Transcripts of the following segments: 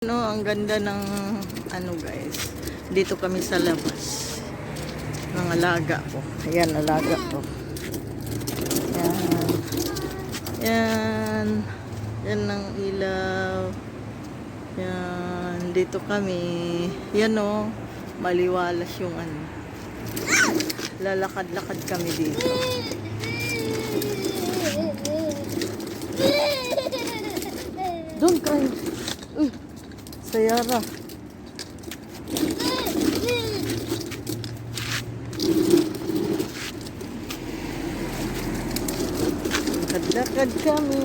No, ang ganda ng ano guys. Dito kami sa labas. Ng alaga ko. Ayan, alaga ko. Yan. Yan. Yan ang ilaw. Yan. Dito kami. Yan o. Maliwalas yung ano. Lalakad-lakad kami dito. Don't cry. Uy. Sayara. Lakad-lakad kami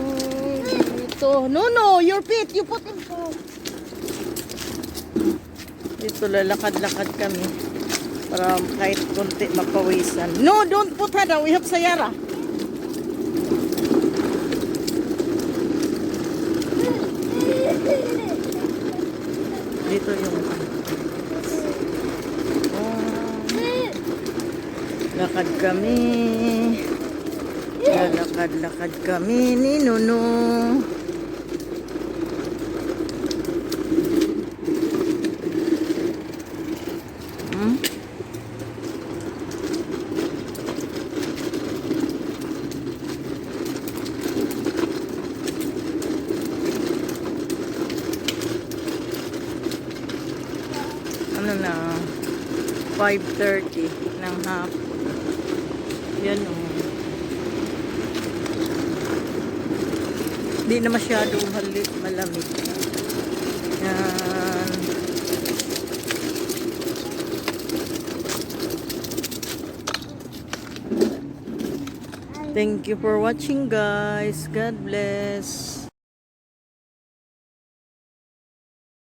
dito. No, your feet. You put in po. Dito lalakad-lakad kami. Para kahit konti mapawisan. No, don't put her down. We have Sayara. Dito yung lakad kami. Lakad-lakad kami ni Nuno. Ano na 5:30 ng hapon. Yan o. Hindi na masyadong malamig. Yan. Thank you for watching guys. God bless.